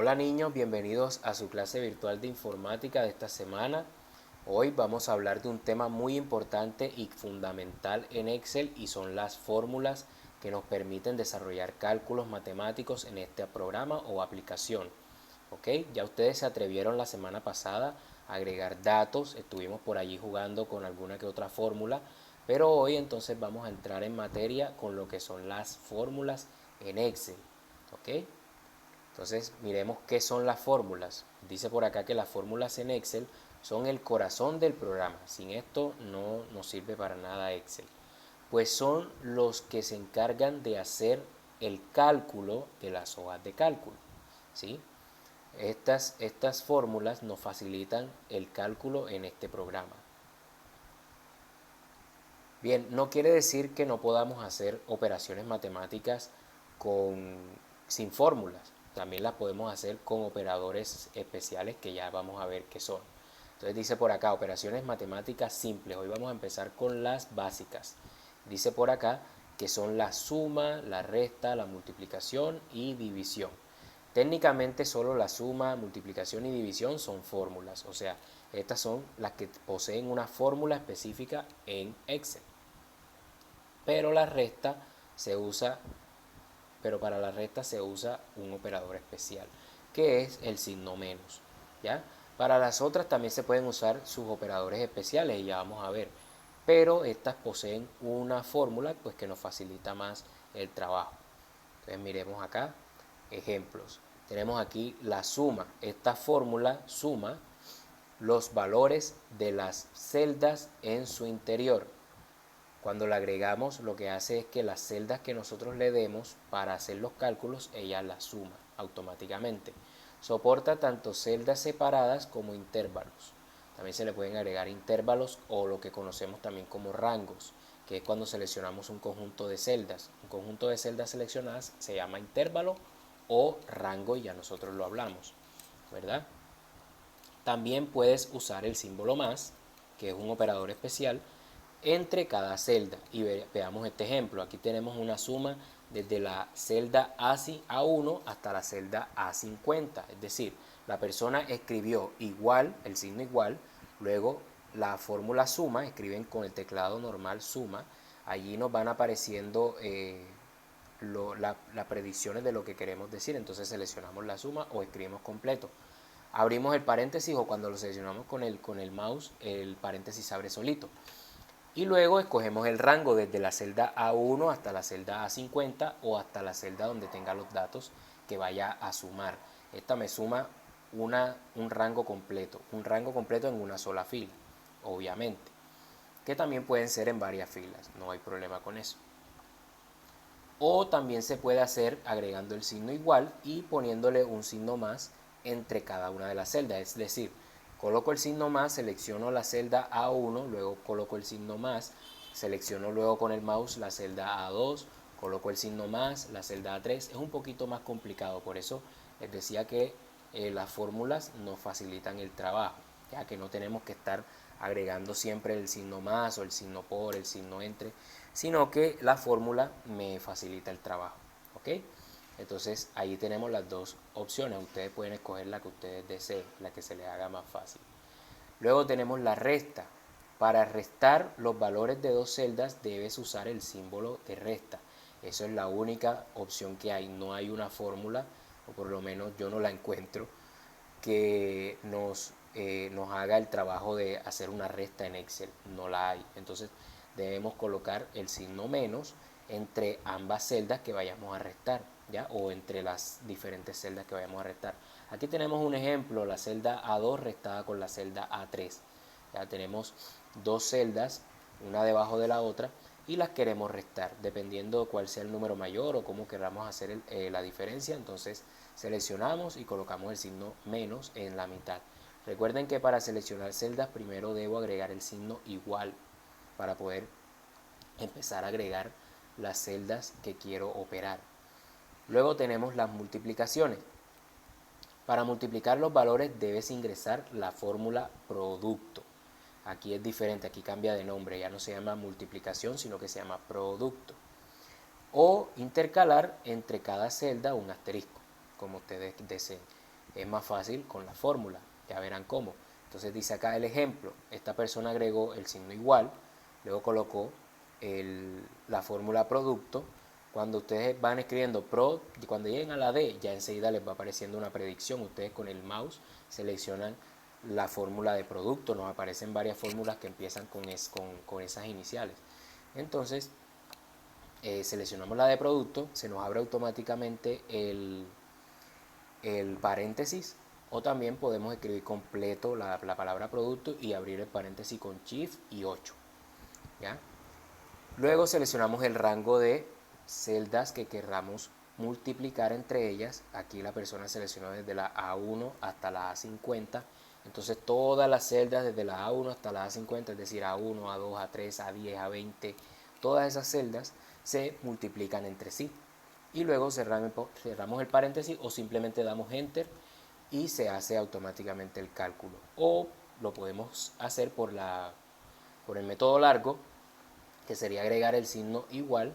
Hola niños, bienvenidos a su clase virtual de informática de esta semana. Hoy vamos a hablar de un tema muy importante y fundamental en Excel y son las fórmulas que nos permiten desarrollar cálculos matemáticos en este programa o aplicación. ¿Ok? Ya ustedes se atrevieron la semana pasada a agregar datos, estuvimos por allí jugando con alguna que otra fórmula, pero hoy entonces vamos a entrar en materia con lo que son las fórmulas en Excel. ¿Ok? Entonces, miremos qué son las fórmulas. Dice por acá que las fórmulas en Excel son el corazón del programa. Sin esto no nos sirve para nada Excel. Pues son los que se encargan de hacer el cálculo de las hojas de cálculo. ¿Sí? Estas fórmulas nos facilitan el cálculo en este programa. Bien, no quiere decir que no podamos hacer operaciones matemáticas con, sin fórmulas. También las podemos hacer con operadores especiales que ya vamos a ver qué son. Entonces dice por acá, operaciones matemáticas simples. Hoy vamos a empezar con las básicas. Dice por acá que son la suma, la resta, la multiplicación y división. Técnicamente solo la suma, multiplicación y división son fórmulas. O sea, estas son las que poseen una fórmula específica en Excel. Pero la resta se usa, pero para la resta se usa un operador especial, que es el signo menos, ¿ya? Para las otras también se pueden usar sus operadores especiales y ya vamos a ver, pero estas poseen una fórmula pues que nos facilita más el trabajo. Entonces miremos acá ejemplos. Tenemos aquí la suma. Esta fórmula suma los valores de las celdas en su interior. Cuando la agregamos, lo que hace es que las celdas que nosotros le demos para hacer los cálculos, ella las suma automáticamente. Soporta tanto celdas separadas como intervalos. También se le pueden agregar intervalos o lo que conocemos también como rangos, que es cuando seleccionamos un conjunto de celdas. Un conjunto de celdas seleccionadas se llama intervalo o rango y ya nosotros lo hablamos, ¿verdad? También puedes usar el símbolo más, que es un operador especial, entre cada celda. Y veamos este ejemplo. Aquí tenemos una suma desde la celda A1 hasta la celda A50. Es decir, la persona escribió igual, el signo igual, luego la fórmula suma, escriben con el teclado normal suma. Allí nos van apareciendo las predicciones de lo que queremos decir. Entonces seleccionamos la suma o escribimos completo. Abrimos el paréntesis o cuando lo seleccionamos con el mouse, el paréntesis abre solito. Y luego escogemos el rango desde la celda A1 hasta la celda A50 o hasta la celda donde tenga los datos que vaya a sumar. Esta me suma un rango completo en una sola fila, obviamente, que también pueden ser en varias filas, no hay problema con eso. O también se puede hacer agregando el signo igual y poniéndole un signo más entre cada una de las celdas. Es decir, coloco el signo más, selecciono la celda A1, luego coloco el signo más, selecciono luego con el mouse la celda A2, coloco el signo más, la celda A3. Es un poquito más complicado, por eso les decía que las fórmulas nos facilitan el trabajo, ya que no tenemos que estar agregando siempre el signo más o el signo por, el signo entre, sino que la fórmula me facilita el trabajo. ¿Ok? Entonces ahí tenemos las dos opciones. Ustedes pueden escoger la que ustedes deseen, la que se les haga más fácil. Luego tenemos la resta. Para restar los valores de dos celdas debes usar el símbolo de resta. Eso es la única opción que hay. No hay una fórmula, o por lo menos yo no la encuentro, que nos haga el trabajo de hacer una resta en Excel. No la hay. Entonces debemos colocar el signo menos entre ambas celdas que vayamos a restar, ¿ya? O entre las diferentes celdas que vayamos a restar. Aquí tenemos un ejemplo, la celda A2 restada con la celda A3. Ya tenemos dos celdas, una debajo de la otra, y las queremos restar, dependiendo de cuál sea el número mayor o cómo queramos hacer la diferencia. Entonces seleccionamos y colocamos el signo menos en la mitad. Recuerden que para seleccionar celdas primero debo agregar el signo igual para poder empezar a agregar las celdas que quiero operar. Luego tenemos las multiplicaciones. Para multiplicar los valores debes ingresar la fórmula producto. Aquí es diferente, aquí cambia de nombre, ya no se llama multiplicación, sino que se llama producto. O intercalar entre cada celda un asterisco, como ustedes deseen. Es más fácil con la fórmula, ya verán cómo. Entonces dice acá el ejemplo, esta persona agregó el signo igual, luego colocó la fórmula producto. Cuando ustedes van escribiendo pro, y cuando lleguen a la D, ya enseguida les va apareciendo una predicción. Ustedes con el mouse seleccionan la fórmula de producto, nos aparecen varias fórmulas que empiezan con esas iniciales. Entonces, seleccionamos la de producto, se nos abre automáticamente el paréntesis, o también podemos escribir completo la palabra producto y abrir el paréntesis con Shift y 8. ¿Ya? Luego seleccionamos el rango de celdas que querramos multiplicar entre ellas. Aquí la persona seleccionó desde la A1 hasta la A50. Entonces todas las celdas desde la A1 hasta la A50, es decir, A1, A2, A3, A10, A20, todas esas celdas se multiplican entre sí. Y luego cerramos el paréntesis o simplemente damos Enter y se hace automáticamente el cálculo. O lo podemos hacer por el método largo, que sería agregar el signo igual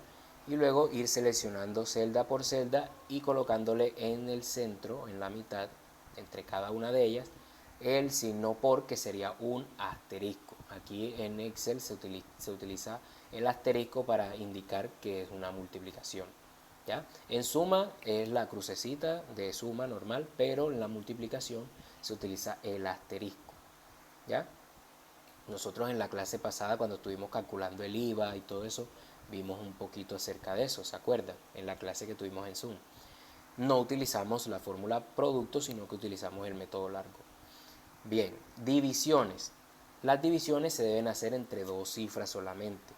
y luego ir seleccionando celda por celda y colocándole en el centro, en la mitad, entre cada una de ellas, el signo por, que sería un asterisco. Aquí en Excel se utiliza el asterisco para indicar que es una multiplicación. ¿Ya? En suma es la crucecita de suma normal, pero en la multiplicación se utiliza el asterisco. ¿Ya? Nosotros en la clase pasada, cuando estuvimos calculando el IVA y todo eso, vimos un poquito acerca de eso, ¿se acuerdan? En la clase que tuvimos en Zoom. No utilizamos la fórmula producto, sino que utilizamos el método largo. Bien, divisiones. Las divisiones se deben hacer entre dos cifras solamente.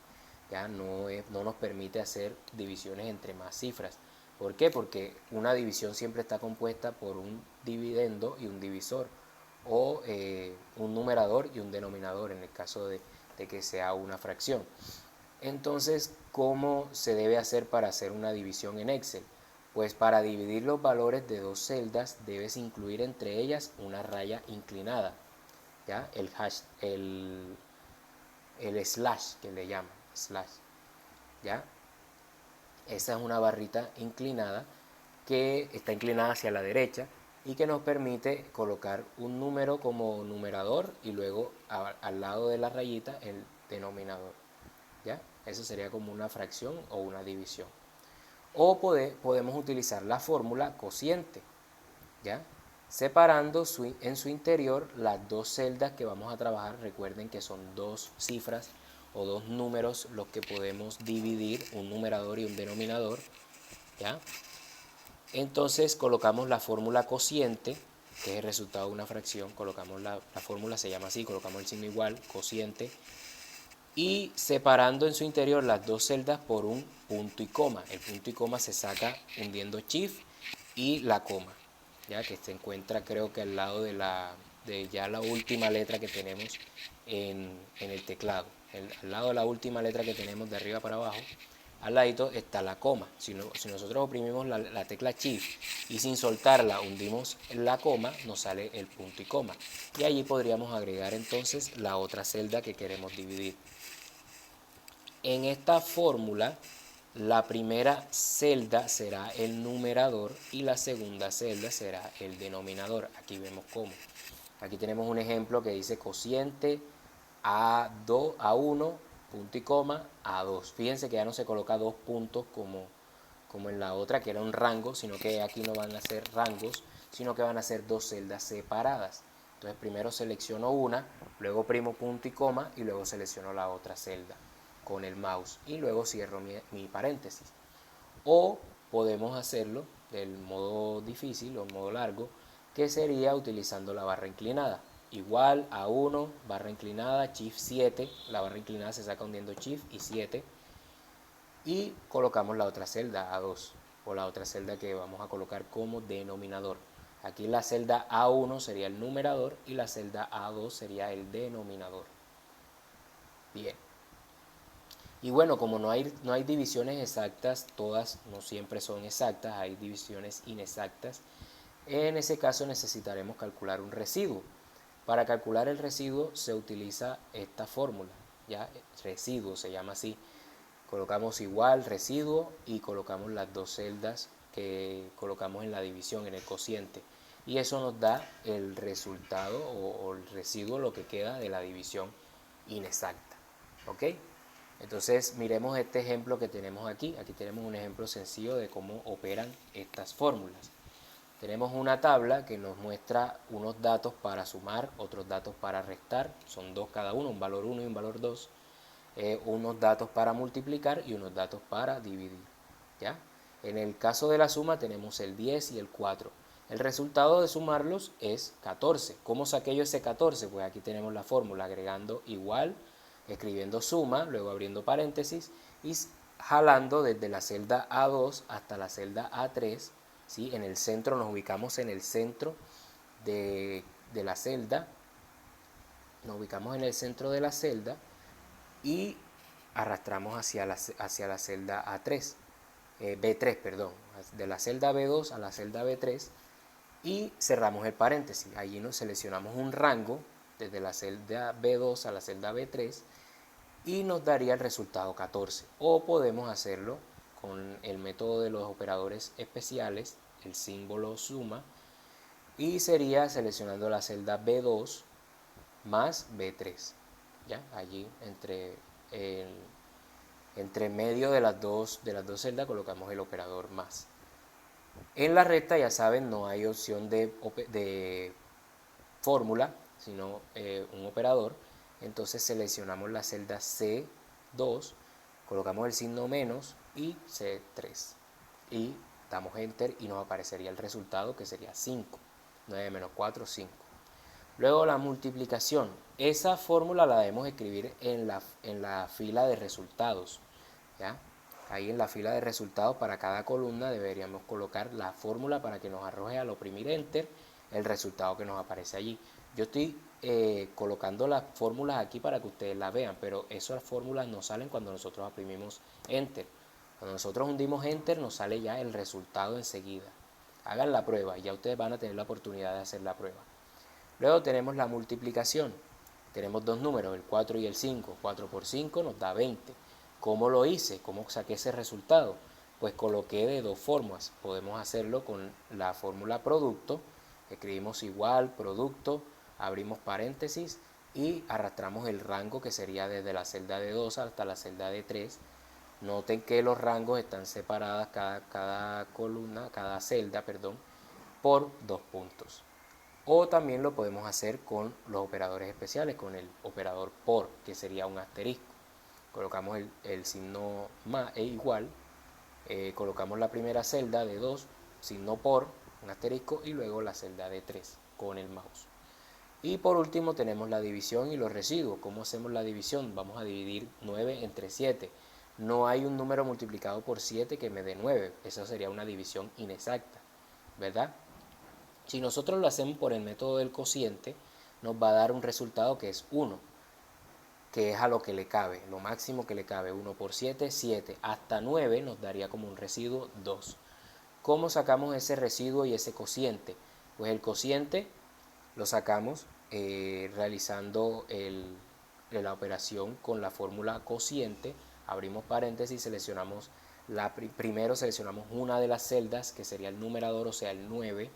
Ya no nos permite hacer divisiones entre más cifras. ¿Por qué? Porque una división siempre está compuesta por un dividendo y un divisor, o un numerador y un denominador en el caso de que sea una fracción. Entonces, ¿cómo se debe hacer para hacer una división en Excel? Pues para dividir los valores de dos celdas debes incluir entre ellas una raya inclinada, ¿ya? El slash que le llaman, slash, ¿ya? Esa es una barrita inclinada que está inclinada hacia la derecha y que nos permite colocar un número como numerador y luego al lado de la rayita el denominador. ¿Ya? Eso sería como una fracción o una división. O podemos utilizar la fórmula cociente, ¿ya? Separando en su interior las dos celdas que vamos a trabajar. Recuerden que son dos cifras o dos números los que podemos dividir, un numerador y un denominador, ¿ya? Entonces colocamos la fórmula cociente, que es el resultado de una fracción, colocamos la fórmula, se llama así, colocamos el signo igual, cociente, y separando en su interior las dos celdas por un punto y coma. El punto y coma se saca hundiendo Shift y la coma, ya que se encuentra creo que al lado de ya la última letra que tenemos en el teclado. Al lado de la última letra que tenemos de arriba para abajo, al ladito está la coma. Si nosotros oprimimos la tecla Shift y sin soltarla hundimos la coma, nos sale el punto y coma. Y allí podríamos agregar entonces la otra celda que queremos dividir. En esta fórmula, la primera celda será el numerador y la segunda celda será el denominador. Aquí vemos cómo. Aquí tenemos un ejemplo que dice cociente A2, A1, punto y coma, A2. Fíjense que ya no se coloca dos puntos como en la otra, que era un rango, sino que aquí no van a ser rangos, sino que van a ser dos celdas separadas. Entonces primero selecciono una, luego oprimo punto y coma y luego selecciono la otra celda con el mouse y luego cierro mi paréntesis. O podemos hacerlo del modo difícil o modo largo, que sería utilizando la barra inclinada. Igual a 1, barra inclinada, Shift 7, la barra inclinada se saca hundiendo Shift y 7, y colocamos la otra celda A2 o la otra celda que vamos a colocar como denominador. Aquí la celda A1 sería el numerador y la celda A2 sería el denominador. Bien. Y bueno, como no hay divisiones exactas, todas no siempre son exactas, hay divisiones inexactas. En ese caso necesitaremos calcular un residuo. Para calcular el residuo se utiliza esta fórmula, ya residuo se llama así. Colocamos igual residuo y colocamos las dos celdas que colocamos en la división, en el cociente. y eso nos da el resultado o el residuo, lo que queda de la división inexacta. ¿Ok? Entonces miremos este ejemplo que tenemos aquí. Aquí tenemos un ejemplo sencillo de cómo operan estas fórmulas. Tenemos una tabla que nos muestra unos datos para sumar, otros datos para restar, son dos cada uno, un valor 1 y un valor 2, unos datos para multiplicar y unos datos para dividir. ¿Ya? En el caso de la suma tenemos el 10 y el 4. El resultado de sumarlos es 14. ¿Cómo saqué yo ese 14? Pues aquí tenemos la fórmula, agregando igual, escribiendo suma, luego abriendo paréntesis y jalando desde la celda A2 hasta la celda A3. ¿Sí? En el centro, nos ubicamos en el centro de la celda, nos ubicamos en el centro de la celda y arrastramos hacia la celda A3, B3, perdón, de la celda B2 a la celda B3 y cerramos el paréntesis. Allí nos seleccionamos un rango desde la celda B2 a la celda B3 y nos daría el resultado 14. O podemos hacerlo con el método de los operadores especiales, el símbolo suma, y sería seleccionando la celda B2 más B3. ¿Ya? Allí entre medio de las dos celdas colocamos el operador más. En la recta, ya saben, no hay opción de fórmula, sino un operador. Entonces seleccionamos la celda C2, colocamos el signo menos y C3. Y damos enter y nos aparecería el resultado, que sería 5. 9 menos 4, 5. Luego la multiplicación. Esa fórmula la debemos escribir en la fila de resultados. ¿Ya? Ahí en la fila de resultados para cada columna deberíamos colocar la fórmula para que nos arroje al oprimir enter el resultado que nos aparece allí. Yo estoy colocando las fórmulas aquí para que ustedes las vean, pero esas fórmulas no salen cuando nosotros oprimimos enter. Cuando nosotros hundimos enter nos sale ya el resultado enseguida. Hagan la prueba y ya ustedes van a tener la oportunidad de hacer la prueba. Luego tenemos la multiplicación. Tenemos dos números, el 4 y el 5. 4 por 5 nos da 20. ¿Cómo lo hice? ¿Cómo saqué ese resultado? Pues coloqué de dos formas. Podemos hacerlo con la fórmula producto. Escribimos igual, producto, abrimos paréntesis y arrastramos el rango, que sería desde la celda de 2 hasta la celda de 3. Noten que los rangos están separadas cada columna, cada celda, perdón, por 2 puntos. O también lo podemos hacer con los operadores especiales, con el operador por, que sería un asterisco. Colocamos el signo más e igual, colocamos la primera celda de 2, signo por, un asterisco, y luego la celda de 3 con el mouse. Y por último tenemos la división y los residuos. ¿Cómo hacemos la división? Vamos a dividir 9 entre 7. No hay un número multiplicado por 7 que me dé 9. Eso sería una división inexacta, ¿verdad? Si nosotros lo hacemos por el método del cociente, nos va a dar un resultado que es 1, que es a lo que le cabe, lo máximo que le cabe. 1 por 7, 7. Hasta 9 nos daría como un residuo 2. ¿Cómo sacamos ese residuo y ese cociente? Pues el cociente lo sacamos realizando la operación con la fórmula cociente. Abrimos paréntesis, seleccionamos primero seleccionamos una de las celdas, que sería el numerador, o sea el 9.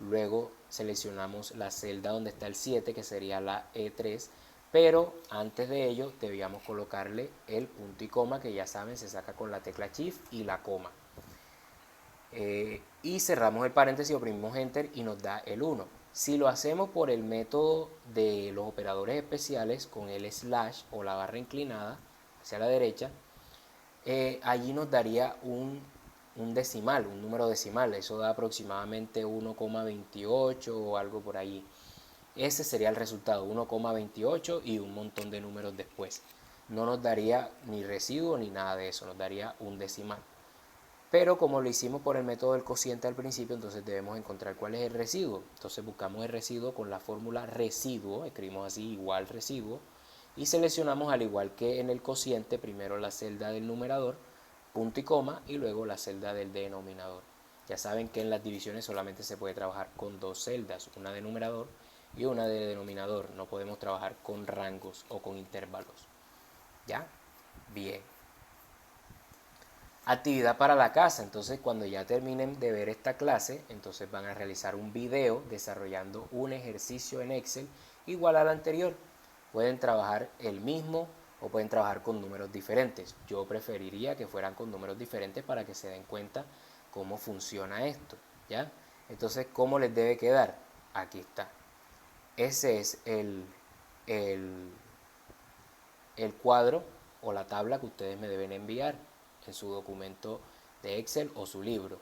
Luego seleccionamos la celda donde está el 7, que sería la E3, pero antes de ello debíamos colocarle el punto y coma, que ya saben se saca con la tecla Shift y la coma. Y cerramos el paréntesis, oprimimos enter y nos da el 1. Si lo hacemos por el método de los operadores especiales con el slash o la barra inclinada hacia la derecha, allí nos daría un decimal, un número decimal. Eso da aproximadamente 1,28 o algo por allí. Ese sería el resultado, 1,28 y un montón de números después. No nos daría ni residuo ni nada de eso, nos daría un decimal. Pero como lo hicimos por el método del cociente al principio, entonces debemos encontrar cuál es el residuo. Entonces buscamos el residuo con la fórmula residuo, escribimos así, igual residuo, y seleccionamos, al igual que en el cociente, primero la celda del numerador, punto y coma, y luego la celda del denominador. Ya saben que en las divisiones solamente se puede trabajar con dos celdas, una de numerador y una de denominador. No podemos trabajar con rangos o con intervalos. ¿Ya? Bien. Actividad para la casa. Entonces, cuando ya terminen de ver esta clase, entonces van a realizar un video desarrollando un ejercicio en Excel igual al anterior. Pueden trabajar el mismo o pueden trabajar con números diferentes. Yo preferiría que fueran con números diferentes para que se den cuenta cómo funciona esto, ¿ya? Entonces, ¿cómo les debe quedar? Aquí está. Ese es el, el cuadro o la tabla que ustedes me deben enviar en su documento de Excel o su libro.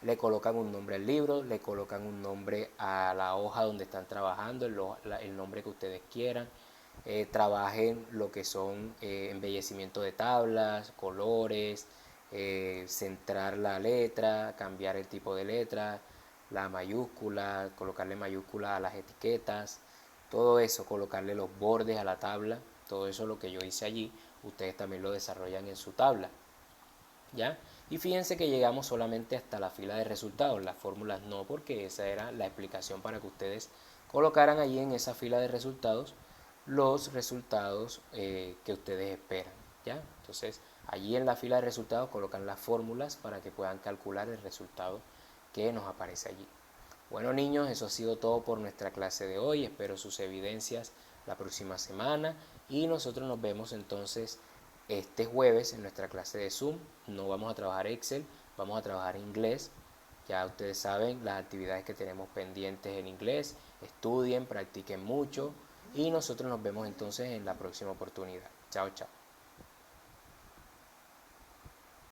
Le colocan un nombre al libro, le colocan un nombre a la hoja donde están trabajando, el nombre que ustedes quieran. Trabajen lo que son embellecimiento de tablas, colores, centrar la letra, cambiar el tipo de letra, la mayúscula, colocarle mayúscula a las etiquetas, todo eso, colocarle los bordes a la tabla, todo eso lo que yo hice allí, ustedes también lo desarrollan en su tabla, ¿ya? Y fíjense que llegamos solamente hasta la fila de resultados, las fórmulas no, porque esa era la explicación para que ustedes colocaran allí en esa fila de resultados los resultados que ustedes esperan, ¿ya? Entonces, allí en la fila de resultados colocan las fórmulas para que puedan calcular el resultado que nos aparece allí. Bueno, niños, eso ha sido todo por nuestra clase de hoy. Espero sus evidencias la próxima semana y nosotros nos vemos entonces este jueves en nuestra clase de Zoom. No vamos a trabajar Excel, vamos a trabajar inglés. Ya ustedes saben las actividades que tenemos pendientes en inglés. Estudien, practiquen mucho y nosotros nos vemos entonces en la próxima oportunidad. Chao, chao.